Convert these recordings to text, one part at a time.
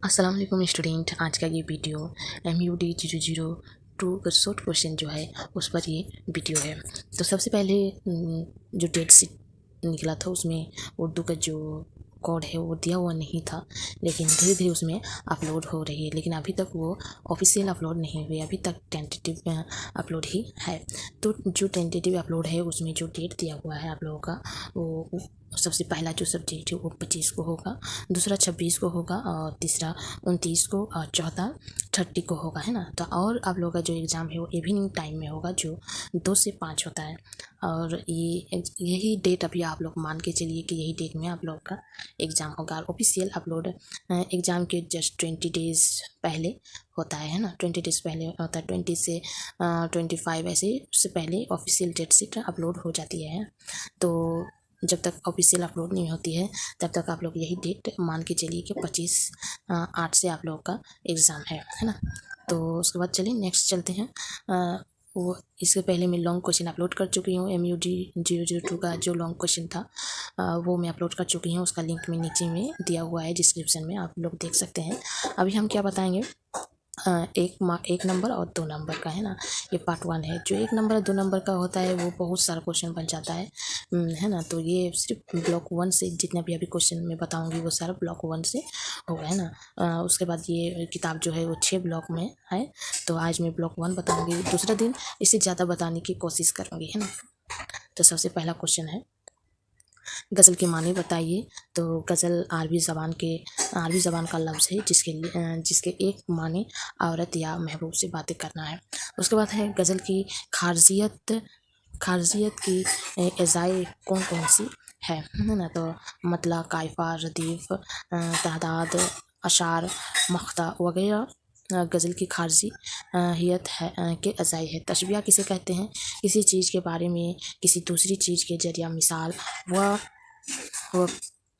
अस्सलाम वालेकुम स्टूडेंट। आज का ये वीडियो MUD 002 का शॉर्ट क्वेश्चन जो है उस पर ये वीडियो है। तो सबसे पहले जो डेट शीट निकला था उसमें उर्दू का जो कोड है वो दिया हुआ नहीं था, लेकिन धीरे धीरे उसमें अपलोड हो रही है, लेकिन अभी तक वो ऑफिशियल अपलोड नहीं हुई, अभी तक टेंटेटिव अपलोड ही है। तो जो टेंटेटिव अपलोड है उसमें जो डेट दिया हुआ है आप लोगों का वो सबसे पहला जो सब्जेक्ट है वो 25 को होगा, दूसरा 26 को होगा, और तीसरा 29 को, और चौथा 30 को होगा, है ना। तो और आप लोगों का जो एग्ज़ाम है वो इवनिंग टाइम में होगा, जो 2 से 5 होता है। और यही डेट अभी आप लोग मान के चलिए कि यही डेट में आप लोग का एग्ज़ाम होगा। और ऑफिशियल अपलोड एग्ज़ाम के जस्ट 20 डेज़ पहले होता है ना, 20 डेज़ पहले होता है। 20 से 25 ऐसे से पहले ऑफिशियल डेट शीट अपलोड हो जाती है। तो जब तक ऑफिशियल अपलोड नहीं होती है तब तक आप लोग यही डेट मान के चलिए कि 25/8 से आप लोगों का एग्ज़ाम है ना। तो उसके बाद चलिए नेक्स्ट चलते हैं। वो इससे पहले मैं लॉन्ग क्वेश्चन अपलोड कर चुकी हूँ। MUD 002 का जो लॉन्ग क्वेश्चन था वो मैं अपलोड कर चुकी हूँ। उसका लिंक मैं नीचे में दिया हुआ है डिस्क्रिप्शन में, आप लोग देख सकते हैं। अभी हम क्या बताएंगे, एक नंबर और 2 नंबर का, है ना। ये पार्ट 1 है। जो 1 नंबर और 2 नंबर का होता है वो बहुत सारा क्वेश्चन बन जाता है ना। तो ये सिर्फ ब्लॉक 1 से जितना भी अभी क्वेश्चन मैं बताऊंगी वो सारा ब्लॉक 1 से होगा, है ना। उसके बाद ये किताब जो है वो 6 ब्लॉक में है। तो आज मैं ब्लॉक 1 बताऊंगी, दूसरा दिन इससे ज़्यादा बताने की कोशिश करूँगी, है ना। तो सबसे पहला क्वेश्चन है, गज़ल के मानी बताइए। तो गज़ल अरबी ज़बान का लफ्ज़ है जिसके एक मानी औरत या महबूब से बातें करना है। उसके बाद है, गज़ल की खारजियत की अज़ाएँ कौन कौन सी है ना। तो मतला, काइफा, रदीफ़, तादाद, अशार, मख्ता वगैरह गज़ल की खारजी हियत है के अज़ाई है। तशबिया किसे कहते हैं, किसी चीज़ के बारे में किसी दूसरी चीज़ के जरिया मिसाल व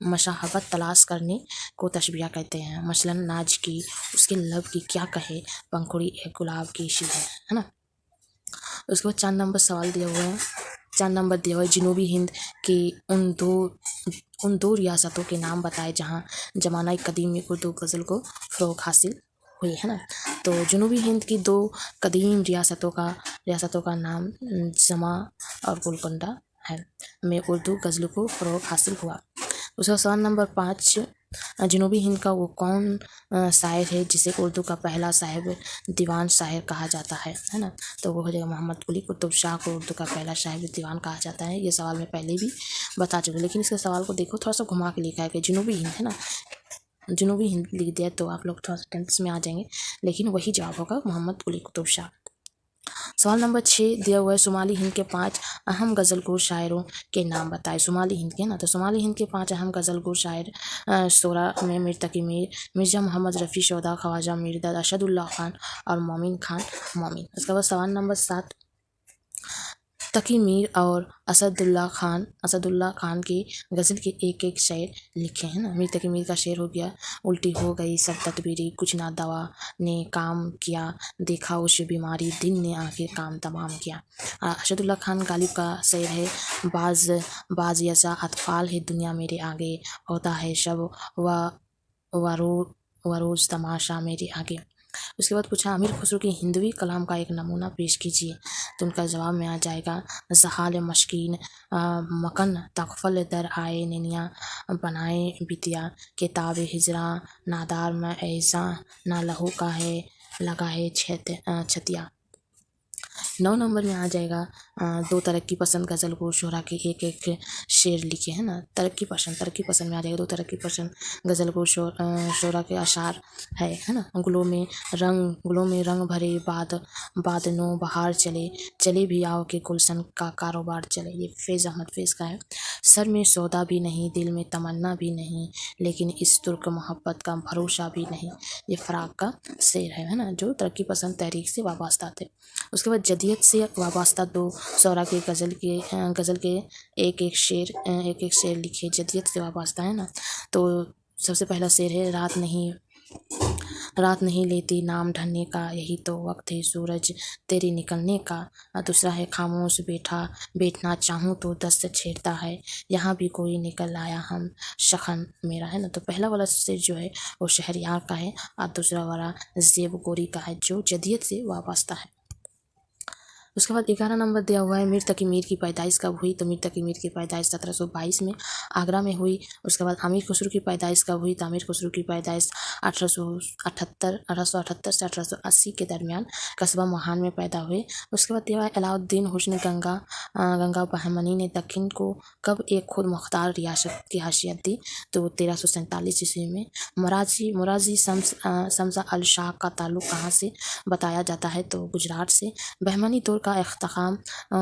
मशाहबत तलाश करने को तशबिया कहते हैं। मसलन नाज की उसके लब की क्या कहे, पंखुड़ी एक गुलाब की शी है ना। उसके बाद 4 नंबर सवाल दिया हुआ है। 4 नंबर दिया हुआ है, जनूबी हिंद की उन दो रियासतों के नाम बताए जहाँ ज़माना कदीम में उर्दू गज़ल को फ़रोग़ हासिल हुई, है ना। तो जनूबी हिंद की 2 कदीम रियासतों का नाम जमा और गोलकोंडा है, में उर्दू गज़ल को फ़रोग़ हासिल हुआ। उसका सवाल नंबर 5, जनूबी हिंद का वो कौन शायर है जिसे उर्दू का पहला साहिब दीवान शायर कहा जाता है ना। तो वो हो जाएगा मोहम्मद कुली कुतुब शाह को उर्दू का पहला साहिब दीवान कहा जाता है। ये सवाल मैं पहले भी बता चुकी हूँ, लेकिन इसके सवाल को देखो, थोड़ा सा घुमा के लिखा है कि जनूबी हिंद, है ना। जनूबी हिंद लिख दिया तो आप लोग थोड़ा सा टेंस में आ जाएंगे, लेकिन वही जवाब होगा मोहम्मद कुली कुतुब शाह। सवाल नंबर 6 दिया हुआ है, शुमाली हिंद के 5 अहम गज़लगो शायरों के नाम बताए। शुमाली हिंद के ना, तो शुमाली हिंद के 5 अहम गज़लगो शायर शोरा में मिर्तकी मीर, मिर्ज़ा मोहम्मद रफ़ी शौदा, ख्वाजा मीरदद, अशदुल्ला खान और मोमिन खान मोमिन। उसके बाद सवाल नंबर 7, तकी मीर और असदुल्ला खान की गज़ल के एक एक शेर लिखे, हैं ना। मीर तकी मीर का शेर हो गया, उल्टी हो गई सब तदबीरी, कुछ ना दवा ने काम किया, देखा उस बीमारी, दिन ने आखिर काम तमाम किया। असदुल्ला खान गालिब का शेर है, बाज ऐसा अतफाल है दुनिया मेरे आगे, होता है शब व रोज़ तमाशा मेरे आगे। उसके बाद पूछा, अमीर खुसरो की हिंदवी कलाम का एक नमूना पेश कीजिए। तो उनका जवाब में आ जाएगा, जहाल मशकीन मकन तकफल दर आए निनिया, बनाए बितिया किताब हिजरा, नादार में ऐसा ना लहू का है लगा है छतिया। 9 नंबर में आ जाएगा, 2 तरक्की पसंद गज़ल को शोरा के एक एक शेर लिखे, है ना। तरक्की पसंद में आ जाएगा 2 तरक्की पसंद गज़ल को शोरा के अशार है ना। गुलों में रंग भरे बाद नो बहार चले भी आओ के गुलशन का कारोबार चले। ये फैज़ अहमद फैज़ का है। सर में सौदा भी नहीं, दिल में तमन्ना भी नहीं, लेकिन इस तुर्क मोहब्बत का भरोसा भी नहीं। ये फ़राक़ का शेर है ना, जो तरक्की पसंद तहरीक से वाबस्ता थे। उसके बाद जदीयत से वाबस्ता 2 शौरा के गज़ल के एक एक शेर लिखे, जदीयत से वाबस्ता, है ना। तो सबसे पहला शेर है, रात नहीं लेती नाम ढलने का, यही तो वक्त है सूरज तेरे निकलने का। दूसरा है खामोश बैठना चाहूँ तो दस्त छेड़ता है, यहाँ भी कोई निकल आया हम शखन मेरा, है ना। तो पहला वाला शेर जो है वो शहरयार का है और दूसरा वाला ज़ेब गोरी का है जो जदीद से वाबस्ता है। उसके बाद 11 नंबर दिया हुआ है मीर तकी मीर की पैदाइश कब हुई। तो मीर तकी मीर की पैदाइश 1722 में आगरा में हुई। उसके बाद अमीर खुसरो की पैदाइश कब हुई। तो अमीर खुसरो की पैदाइश 1878 से 1880 के दरमियान कस्बा मोहान में पैदा हुए। उसके बाद दिया हुआ है अलाउद्दीन हुस्न गंगा बहमनी ने दक्षिण को कब एक खुद मुख्तार रियासत की हैसियत दी। तो 1347 ईस्वी में। मुराजी शम्स अल शाह का ताल्लुक़ कहाँ से बताया जाता है। तो गुजरात से। बहमनी दौर का इख्तिताम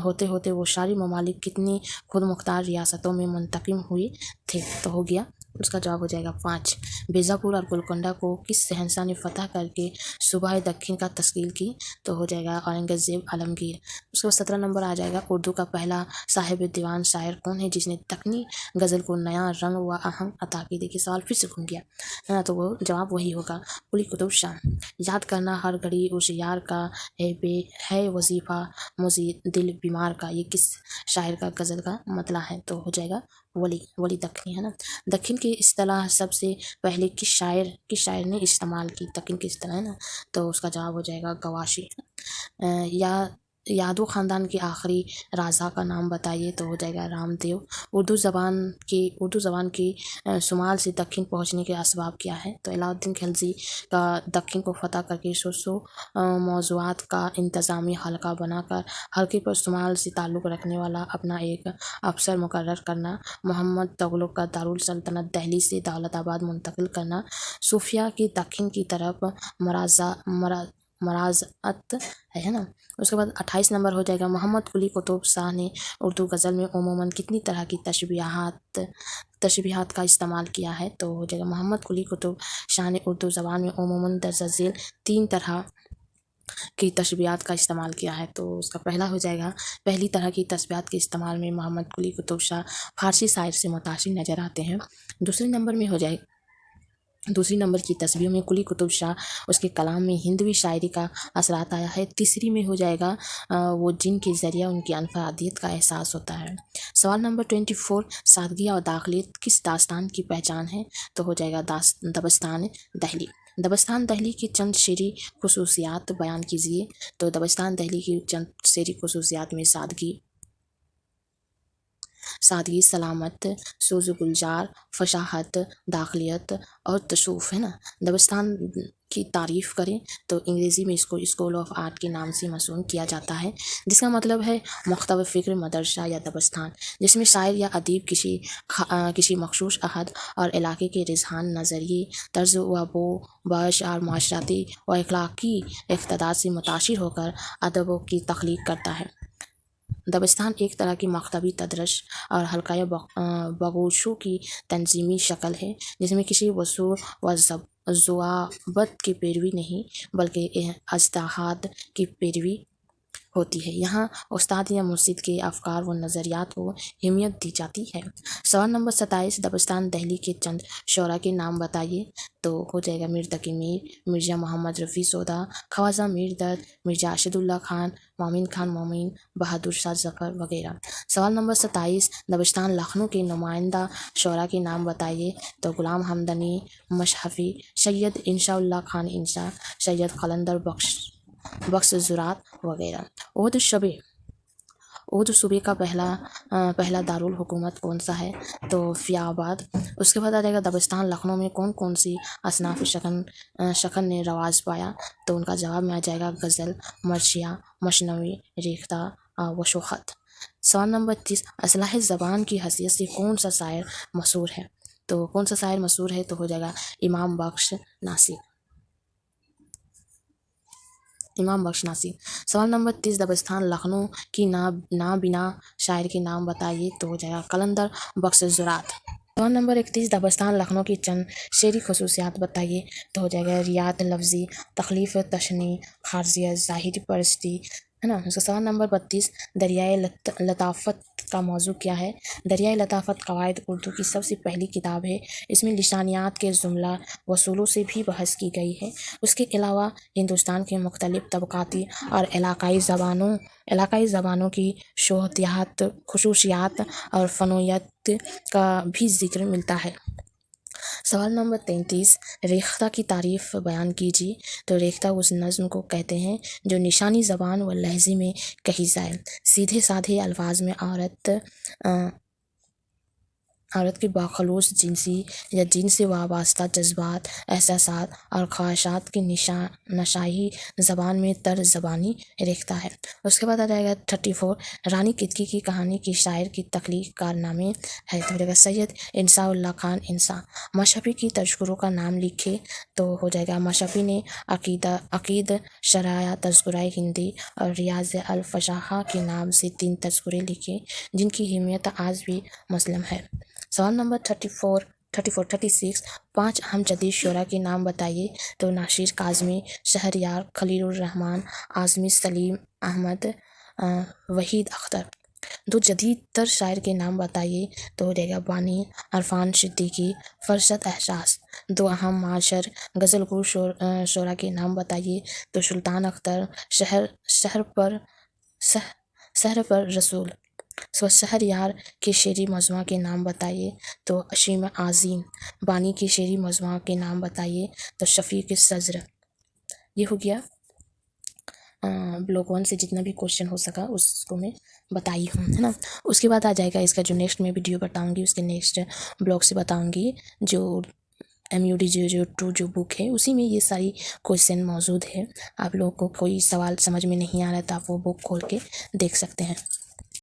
होते होते वो सारी ममालिक कितनी खुद मुख्तार रियासतों में मुंतकिल हुए थे। तो हो गया उसका जवाब हो जाएगा 5। बीजापुर और गोलकोंडा को किस शहंशाह ने फतह करके सूबाए दक्षिण का तश्कील की। तो हो जाएगा औरंगज़ेब आलमगीर। उसके बाद 17 नंबर आ जाएगा उर्दू का पहला साहिब दीवान शायर कौन है जिसने दक्कनी गज़ल को नया रंग व आहंग अता की। देखिए सवाल फिर से घूम गया है ना, तो वो जवाब वही होगा कुली कुतुब शाह। याद करना हर घड़ी उस यार का है वजीफ़ा मुझे दिल बीमार का, ये किस शायर का गज़ल का मतला है। तो हो जाएगा वली दक्कनी, है ना। दक्षिण की इस्तिलाह सबसे पहले किस शायर ने इस्तेमाल की। दक्षिण की इस्तिलाह, है ना, तो उसका जवाब हो जाएगा गवाशी। यादव ख़ानदान के आखिरी राजा का नाम बताइए। तो हो जाएगा रामदेव। उर्दू ज़बान की शुमाल से दक्षिण पहुंचने के असबाब क्या है। तो अलाउद्दीन खिलजी का दक्षिण को फतह करके 100 मौज़ूआत का इंतज़ामी हल्का बनाकर हल्के पर शुमाल से ताल्लुक़ रखने वाला अपना एक अफसर मुकर्रर करना, मोहम्मद तुगलक का दारुल सल्तनत दिल्ली से दौलताबाद मुंतकिल करना, सूफिया की दक्षिण की तरफ मराज़अत है ना। उसके बाद 28 नंबर हो जाएगा मोहम्मद कुली कुतुब शाह ने उर्दू गज़ल में उमूमन कितनी तरह की तशबीहात का इस्तेमाल किया है। तो हो जाएगा मोहम्मद कुली कुतुब शाह ने उर्दू ज़बान में उमूमन दर्ज झेल 3 तरह की तशबीहात का इस्तेमाल किया है। तो उसका पहला हो जाएगा पहली तरह की तशबीहात के इस्तेमाल में मोहम्मद कुली कुतुब शाह फ़ारसी शायर से मुतासिर नज़र आते हैं। दूसरे नंबर में हो जाएगा दूसरी नंबर की तस्वीर में कुली कुतुब शाह उसके कलाम में हिंदवी शायरी का असरात आया है। तीसरी में हो जाएगा वो जिन के ज़रिए उनकी अनफरादियत का एहसास होता है। सवाल नंबर 24 सादगी और दाखिलियत किस दास्तान की पहचान है। तो हो जाएगा दबस्तान दहली। दबस्तान दहली की चंद शेरी खुसूसियात बयान कीजिए। तो दबस्तान दहली की चंद शेरी खुसूसियात में सादगी, सलामत, सोज़ गुलजार, फशाहत, दाखिलियत और तशूफ़, है ना। दबस्तान की तारीफ़ करें तो अंग्रेज़ी में इसको स्कूल ऑफ आर्ट के नाम से मशहूर किया जाता है, जिसका मतलब है मुख्तलिफ़ फ़िक्र मदरसा या दबस्तान, जिसमें शायर या अदीब किसी मखसूस अहद और इलाके के रिजहान नज़रिए, तर्ज व बश और माशराती व अखलाकी इक़्तिदार से मुतासिर होकर अदब की तख्लीक़ करता है। दबस्तान एक तरह की मकतबी तदरस और हल्का बगोशों की तंजीमी शक्ल है, जिसमें किसी वसूल व ज़वाबत की पैरवी नहीं बल्कि इज्तिहाद की पैरवी होती है। यहाँ उस्ताद या मुर्शिद के अफकार व नज़रियात को अहमियत दी जाती है। सवाल नंबर 27 दबस्तान दहली के चंद शोरा के नाम बताइए। तो हो जाएगा मीर तकी मीर, मिर्ज़ा मोहम्मद रफ़ी सौदा, ख्वाजा मीर दर्द, मिर्ज़ा अरशदुल्ला खान, मोमिन खान मोमिन, बहादुर शाह ज़फ़र वगैरह। सवाल नंबर 27 दबस्तान लखनऊ के नुमाइंदा शोरा के नाम बताइए। तो गुलाम हमदनी मशहफ़ी, सैयद इंशाउल्लाह खान इंशा, सैयद कलंदर बख्श ज़ुरात वगैरह। ओद सूबे का पहला दारुल हुकूमत कौन सा है। तो फ़ियाबाद। उसके बाद आ जाएगा दबस्तान लखनऊ में कौन कौन सी असनाफ़ शकन ने रवाज पाया। तो उनका जवाब में आ जाएगा गज़ल, मर्शिया, मशनवी, रेख्ता व शोखत। सवाल नंबर 30 असलाह ज़बान की हैसियत से कौन सा शायर मशहूर है। तो कौन सा शायर मशहूर है। तो हो जाएगा इमाम बख्श नासिर। सवाल नंबर 30 दबस्तान लखनऊ की नाबिना शायर के नाम बताइए। तो हो जाएगा कलंदर बख्श ज़ुरात। सवाल नंबर 31 दबस्तान लखनऊ की चंद शेरी खुसूसियात बताइए। तो हो जाएगा रियात लफ्ज़ी, तख़लीफ़ तशनी, खारजियत, ज़ाहिरी परस्ती, है ना। उसका सवाल नंबर 32 दरियाए लताफ़त کا موضوع کیا ہے؟ دریائے لطافت قواعد اردو کی سب سے پہلی کتاب ہے۔ اس میں لسانیات کے جملہ وصولوں سے بھی بحث کی گئی ہے۔ اس کے علاوہ ہندوستان کے مختلف طبقاتی اور علاقائی زبانوں کی خصوصیات اور فنویت کا بھی ذکر ملتا ہے۔ سوال نمبر 33، ریختہ کی تعریف بیان کیجیے۔ تو ریختہ اس نظم کو کہتے ہیں جو نشانی زبان و لہجے میں کہی جائے، سیدھے سادھے الفاظ میں عورت کے باخلوص جنسی یا جنس سے وابستہ جذبات، احساسات اور خواہشات کی نشائی زبان میں طرز زبانی ریختہ ہے۔ اس کے بعد آ جائے گا 34، رانی کتکی کی کہانی کی شاعر کی تخلیق کارنامے ہے۔ تو ہو جائے گا سید انصاف اللہ خان انصا۔ مشفی کی تذکروں کا نام لکھے۔ تو ہو جائے گا مشفی نے عقید شرائع تذکرہ ہندی اور ریاض الفصاحہ کے نام سے 3 تذکرے لکھے جن کی اہمیت آج بھی مسلم ہے۔ سوال نمبر 36، 5 اہم جدید شعراء کے نام بتائیے۔ تو ناصر کاظمی، شہریار، خلیل الرحمن، اعظمی، سلیم احمد، وحید اختر۔ 2 جدید تر شاعر کے نام بتائیے۔ تو ہو جائے گا بانی، عرفان صدیقی، فرشت احساس۔ 2 اہم معاصر غزل گو شعراء کے نام بتائیے۔ تو سلطان اختر، سحر پر رسول۔ شہریار کے شعری مجموعہ کے نام بتائیے۔ تو اشیم عظیم۔ بانی کے شعری مجموعہ کے نام بتائیے۔ تو شفیق صدر۔ یہ ہو گیا بلاک 1 سے جتنا بھی کوشچن ہو سکا اس کو میں بتائی ہوں، ہے نا۔ اس کے بعد آ جائے گا اس کا جو نیکسٹ میں ویڈیو بتاؤں گی، اس کے نیکسٹ بلاک سے بتاؤں گی جو MUD 002 جو بک ہے اسی میں یہ ساری کوشچن موجود ہے۔ آپ لوگوں کو کوئی سوال سمجھ میں نہیں آ رہا ہے تو آپ وہ بک کھول کے دیکھ سکتے ہیں۔